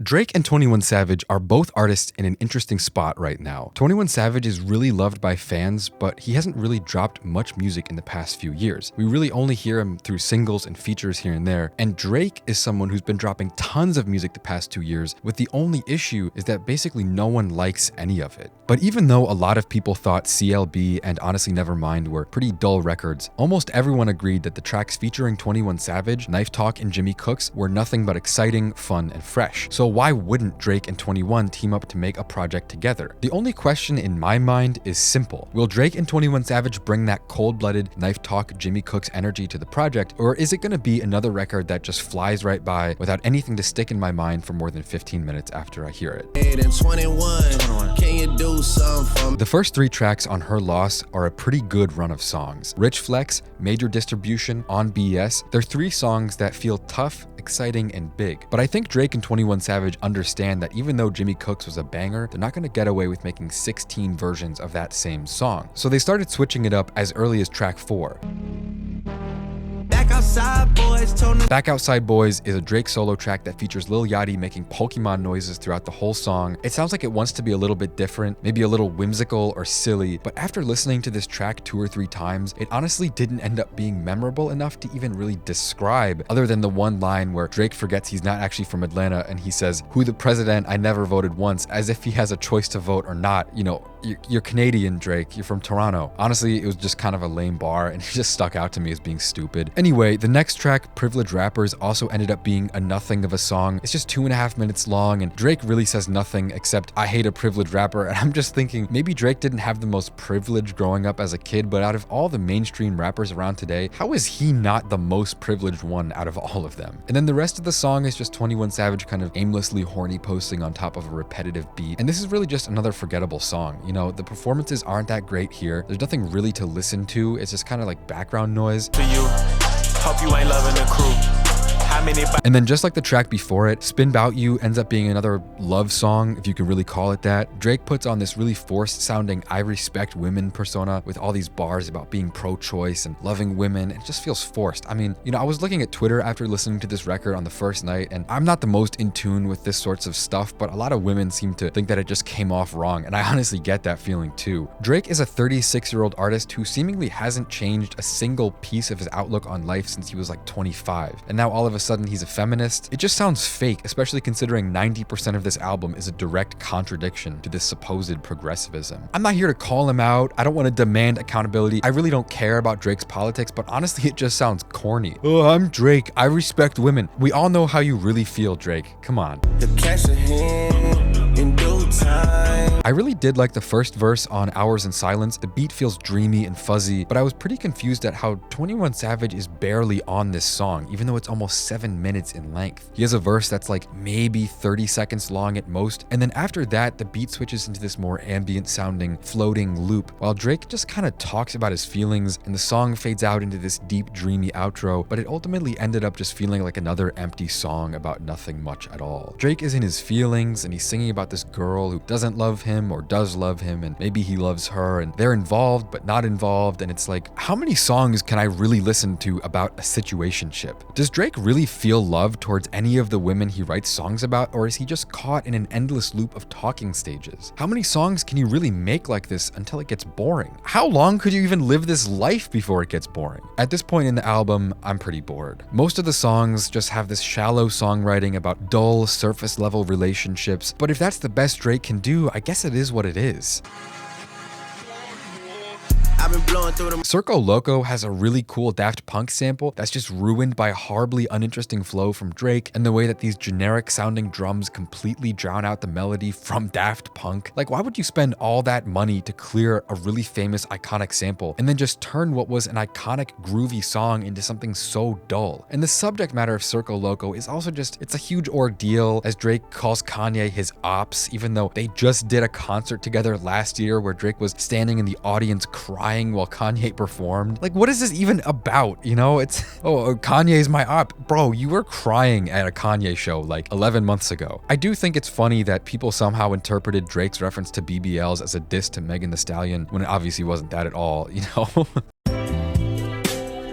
Drake and 21 Savage are both artists in an interesting spot right now. 21 Savage is really loved by fans, but he hasn't really dropped much music in the past few years. We really only hear him through singles and features here and there, and Drake is someone who's been dropping tons of music the past 2 years, with the only issue is that basically no one likes any of it. But even though a lot of people thought CLB and honestly Nevermind were pretty dull records, almost everyone agreed that the tracks featuring 21 Savage, Knife Talk, and Jimmy Cooks were nothing but exciting, fun, and fresh. So why wouldn't Drake and 21 team up to make a project together? The only question in my mind is simple. Will Drake and 21 Savage bring that cold-blooded Knife Talk, Jimmy Cooks energy to the project, or is it going to be another record that just flies right by without anything to stick in my mind for more than 15 minutes after I hear it? 21, can you do something for me? The first 3 tracks on Her Loss are a pretty good run of songs. Rich Flex, Major Distribution, On BS, they're 3 songs that feel tough, exciting, and big. But I think Drake and 21 Savage understand that even though Jimmy Cooks was a banger, they're not going to get away with making 16 versions of that same song. So they started switching it up as early as track 4. Back Outside Boys is a Drake solo track that features Lil Yachty making Pokemon noises throughout the whole song. It sounds like it wants to be a little bit different, maybe a little whimsical or silly, but after listening to this track 2 or 3 times, it honestly didn't end up being memorable enough to even really describe, other than the one line where Drake forgets he's not actually from Atlanta and he says, "Who the president? I never voted once," as if he has a choice to vote or not. You know, you're Canadian, Drake, you're from Toronto. Honestly, it was just kind of a lame bar and it just stuck out to me as being stupid. Anyway, the next track, Privileged Rappers, also ended up being a nothing of a song. It's just 2.5 minutes long and Drake really says nothing except "I hate a privileged rapper," and I'm just thinking maybe Drake didn't have the most privilege growing up as a kid, but out of all the mainstream rappers around today, how is he not the most privileged one out of all of them? And then the rest of the song is just 21 Savage kind of aimlessly horny posting on top of a repetitive beat, and this is really just another forgettable song. You know, the performances aren't that great here. There's nothing really to listen to. It's just kind of like background noise. To you, hope you ain't loving the crew. And then just like the track before it, Spin 'Bout You ends up being another love song, if you can really call it that. Drake puts on this really forced sounding "I respect women" persona with all these bars about being pro-choice and loving women. It just feels forced. I mean, you know, I was looking at Twitter after listening to this record on the first night, and I'm not the most in tune with this sorts of stuff, but a lot of women seem to think that it just came off wrong, and I honestly get that feeling too. Drake is a 36-year-old artist who seemingly hasn't changed a single piece of his outlook on life since he was like 25, and now all of a sudden he's a feminist. It just sounds fake, especially considering 90% of this album is a direct contradiction to this supposed progressivism. I'm not here to call him out. I don't want to demand accountability. I really don't care about Drake's politics, but honestly, it just sounds corny. "Oh, I'm Drake. I respect women." We all know how you really feel, Drake. Come on. The cash ahead in due time. I really did like the first verse on Hours in Silence. The beat feels dreamy and fuzzy, but I was pretty confused at how 21 Savage is barely on this song, even though it's almost 7 minutes in length. He has a verse that's like maybe 30 seconds long at most, and then after that, the beat switches into this more ambient sounding, floating loop, while Drake just kind of talks about his feelings, and the song fades out into this deep, dreamy outro, but it ultimately ended up just feeling like another empty song about nothing much at all. Drake is in his feelings, and he's singing about this girl who doesn't love him or does love him, and maybe he loves her, and they're involved but not involved, and it's like, how many songs can I really listen to about a situationship? Does Drake really feel love towards any of the women he writes songs about, or is he just caught in an endless loop of talking stages? How many songs can you really make like this until it gets boring? How long could you even live this life before it gets boring? At this point in the album, I'm pretty bored. Most of the songs just have this shallow songwriting about dull, surface level relationships, but if that's the best Drake can do, I guess it is what it is. I've been blowing through them. Circo Loco has a really cool Daft Punk sample that's just ruined by a horribly uninteresting flow from Drake and the way that these generic sounding drums completely drown out the melody from Daft Punk. Like, why would you spend all that money to clear a really famous iconic sample and then just turn what was an iconic groovy song into something so dull? And the subject matter of Circo Loco is also just, it's a huge ordeal, as Drake calls Kanye his ops, even though they just did a concert together last year where Drake was standing in the audience crying while Kanye performed. Like, what is this even about? You know, it's, oh, Kanye's my op. Bro, you were crying at a Kanye show like 11 months ago. I do think it's funny that people somehow interpreted Drake's reference to BBLs as a diss to Megan Thee Stallion when it obviously wasn't that at all, you know?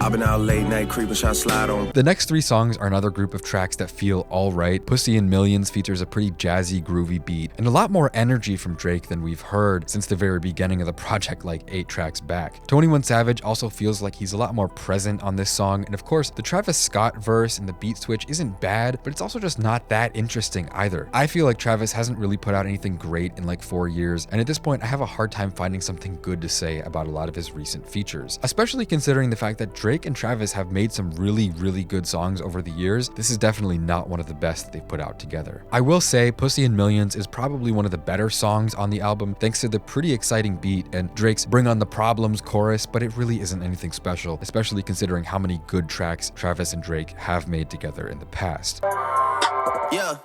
I've been out late night creeping, trying to slide on. The next three songs are another group of tracks that feel alright. Pussy in Millions features a pretty jazzy, groovy beat, and a lot more energy from Drake than we've heard since the very beginning of the project, like 8 tracks back. 21 Savage also feels like he's a lot more present on this song, and of course, the Travis Scott verse and the beat switch isn't bad, but it's also just not that interesting either. I feel like Travis hasn't really put out anything great in like 4 years, and at this point, I have a hard time finding something good to say about a lot of his recent features, especially considering the fact that Drake and Travis have made some really good songs over the years. This is definitely not one of the best that they've put out together. I will say Pussy in Millions is probably one of the better songs on the album thanks to the pretty exciting beat and Drake's Bring on the Problems chorus, but it really isn't anything special, especially considering how many good tracks Travis and Drake have made together in the past. Yeah.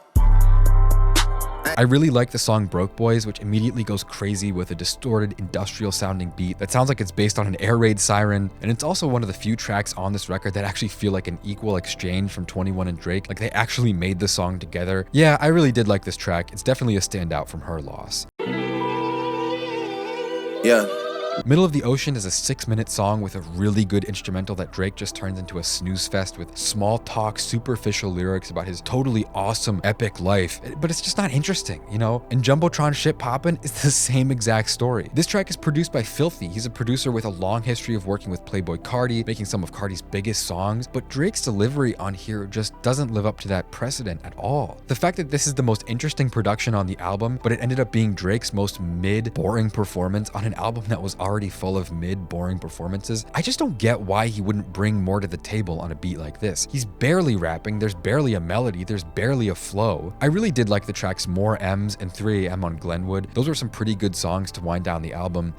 I really like the song Broke Boys, which immediately goes crazy with a distorted industrial sounding beat that sounds like it's based on an air raid siren, and it's also one of the few tracks on this record that actually feel like an equal exchange from 21 and Drake, like they actually made the song together. Yeah, I really did like this track. It's definitely a standout from Her Loss. Yeah. Middle of the Ocean is a 6-minute song with a really good instrumental that Drake just turns into a snooze fest with small talk, superficial lyrics about his totally awesome, epic life. But it's just not interesting, you know? And Jumbotron Shit Poppin' is the same exact story. This track is produced by Filthy. He's a producer with a long history of working with Playboi Carti, making some of Carti's biggest songs, but Drake's delivery on here just doesn't live up to that precedent at all. The fact that this is the most interesting production on the album, but it ended up being Drake's most mid, boring performance on an album that was already full of mid, boring performances, I just don't get why he wouldn't bring more to the table on a beat like this. He's barely rapping, there's barely a melody, there's barely a flow. I really did like the tracks More M's and 3 AM on Glenwood. Those were some pretty good songs to wind down the album.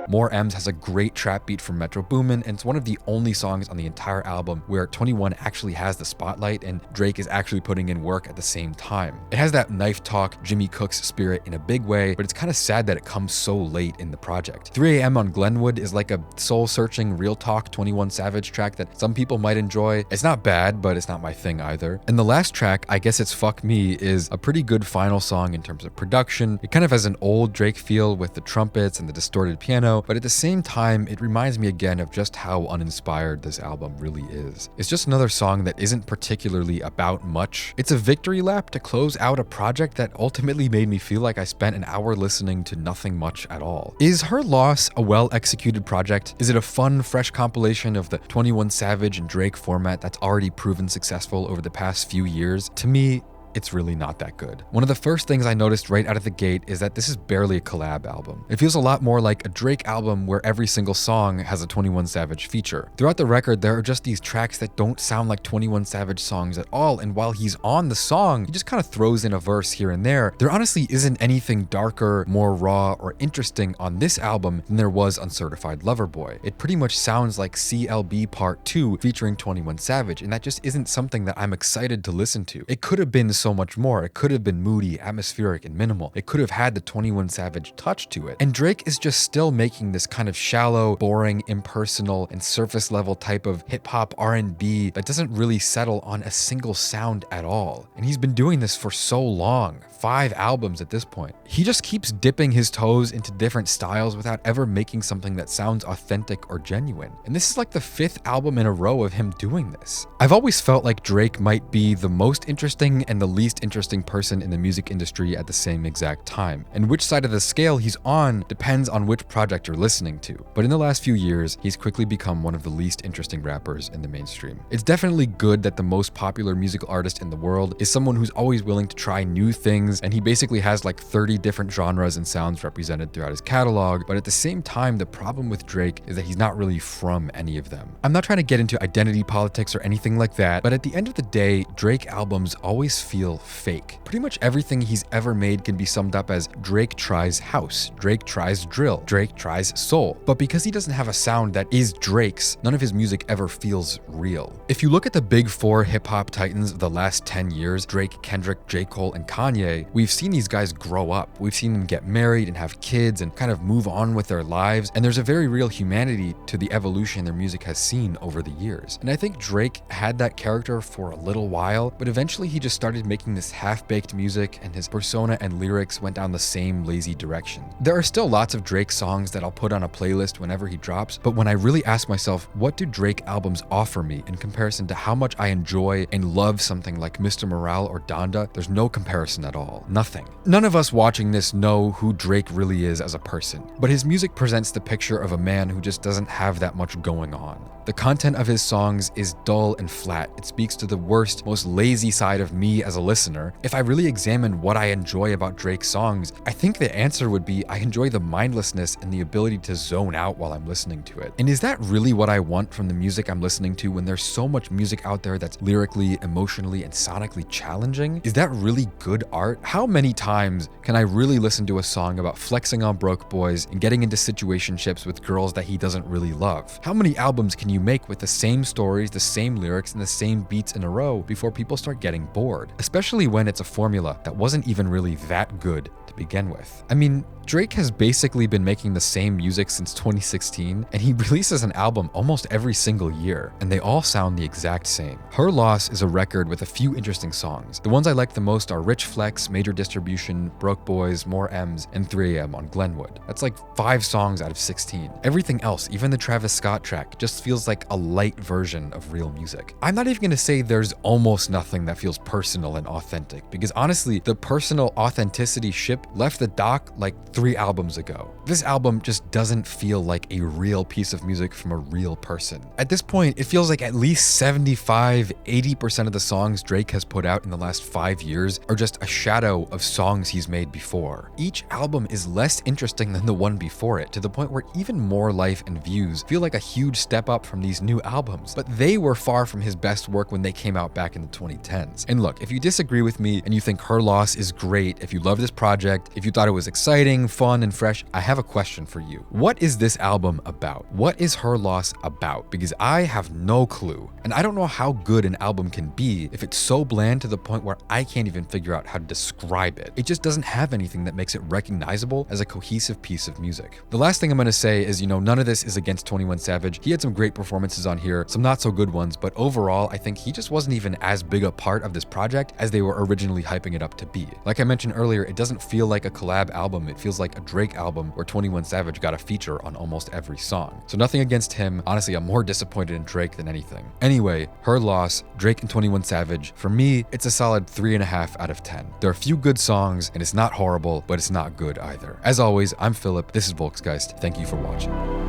More M's has a great trap beat from Metro Boomin, and it's one of the only songs on the entire album where 21 actually has the spotlight and Drake is actually putting in work at the same time. It has that knife talk, Jimmy Cooks spirit in a big way, but it's kind of sad that it comes so late in the project. 3 AM on Glenwood is like a soul-searching, real talk 21 Savage track that some people might enjoy. It's not bad, but it's not my thing either. And the last track, I Guess It's Fuck Me, is a pretty good final song in terms of production. It kind of has an old Drake feel with the trumpets and the distorted piano, but at the same time, it reminds me again of just how uninspired this album really is. It's just another song that isn't particularly about much. It's a victory lap to close out a project that ultimately made me feel like I spent an hour listening to nothing much at all. Is Her Loss a well-executed project? Is it a fun, fresh compilation of the 21 Savage and Drake format that's already proven successful over the past few years? To me, it's really not that good. One of the first things I noticed right out of the gate is that this is barely a collab album. It feels a lot more like a Drake album where every single song has a 21 Savage feature. Throughout the record, there are just these tracks that don't sound like 21 Savage songs at all, and while he's on the song, he just kind of throws in a verse here and there. There honestly isn't anything darker, more raw, or interesting on this album than there was on Certified Lover Boy. It pretty much sounds like CLB Part 2 featuring 21 Savage, and that just isn't something that I'm excited to listen to. It could have been so much more. It could have been moody, atmospheric, and minimal. It could have had the 21 Savage touch to it. And Drake is just still making this kind of shallow, boring, impersonal, and surface level type of hip-hop R&B that doesn't really settle on a single sound at all. And he's been doing this for so long. 5 albums at this point. He just keeps dipping his toes into different styles without ever making something that sounds authentic or genuine. And this is like the 5th album in a row of him doing this. I've always felt like Drake might be the most interesting and the least interesting person in the music industry at the same exact time. And which side of the scale he's on depends on which project you're listening to. But in the last few years, he's quickly become one of the least interesting rappers in the mainstream. It's definitely good that the most popular musical artist in the world is someone who's always willing to try new things, and he basically has like 30 different genres and sounds represented throughout his catalog, but at the same time, the problem with Drake is that he's not really from any of them. I'm not trying to get into identity politics or anything like that, but at the end of the day, Drake albums always feel fake. Pretty much everything he's ever made can be summed up as Drake tries house, Drake tries drill, Drake tries soul. But because he doesn't have a sound that is Drake's, none of his music ever feels real. If you look at the big 4 hip-hop titans of the last 10 years, Drake, Kendrick, J. Cole, and Kanye, we've seen these guys grow up. We've seen them get married and have kids and kind of move on with their lives, and there's a very real humanity to the evolution their music has seen over the years. And I think Drake had that character for a little while, but eventually he just started making this half-baked music, and his persona and lyrics went down the same lazy direction. There are still lots of Drake songs that I'll put on a playlist whenever he drops, but when I really ask myself, what do Drake albums offer me in comparison to how much I enjoy and love something like Mr. Morale or Donda, there's no comparison at all. Nothing. None of us watching this know who Drake really is as a person, but his music presents the picture of a man who just doesn't have that much going on. The content of his songs is dull and flat. It speaks to the worst, most lazy side of me as a listener. If I really examine what I enjoy about Drake's songs, I think the answer would be I enjoy the mindlessness and the ability to zone out while I'm listening to it. And is that really what I want from the music I'm listening to when there's so much music out there that's lyrically, emotionally, and sonically challenging? Is that really good art? How many times can I really listen to a song about flexing on broke boys and getting into situationships with girls that he doesn't really love? How many albums can you make with the same stories, the same lyrics, and the same beats in a row before people start getting bored? Especially when it's a formula that wasn't even really that good to begin with. I mean, Drake has basically been making the same music since 2016, and he releases an album almost every single year, and they all sound the exact same. Her Loss is a record with a few interesting songs. The ones I like the most are Rich Flex, Major Distribution, Broke Boys, More M's, and 3am on Glenwood. That's like 5 songs out of 16. Everything else, even the Travis Scott track, just feels like a light version of real music. I'm not even gonna say there's almost nothing that feels personal and authentic, because honestly, the personal authenticity ship left the dock like 3 albums ago. This album just doesn't feel like a real piece of music from a real person. At this point, it feels like at least 75-80% of the songs Drake has put out in the last 5 years are just a shadow of songs he's made before. Each album is less interesting than the one before it, to the point where even More Life and Views feel like a huge step up from these new albums, but they were far from his best work when they came out back in the 2010s. And look, if you disagree with me and you think Her Loss is great, if you love this project, if you thought it was exciting, fun, and fresh, I have a question for you. What is this album about? What is Her Loss about? Because I have no clue. And I don't know how good an album can be if it's so bland to the point where I can't even figure out how to describe it. It just doesn't have anything that makes it recognizable as a cohesive piece of music. The last thing I'm gonna say is, none of this is against 21 Savage. He had some great performances on here, some not so good ones, but overall, I think he just wasn't even as big a part of this project as they were originally hyping it up to be. Like I mentioned earlier, it doesn't feel like a collab album. It feels like a Drake album where 21 Savage got a feature on almost every song. So nothing against him. Honestly, I'm more disappointed in Drake than anything. Anyway, Her Loss, Drake and 21 Savage. For me, it's a solid 3.5 out of 10. There are a few good songs, and it's not horrible, but it's not good either. As always, I'm Philip. This is Volksgeist. Thank you for watching.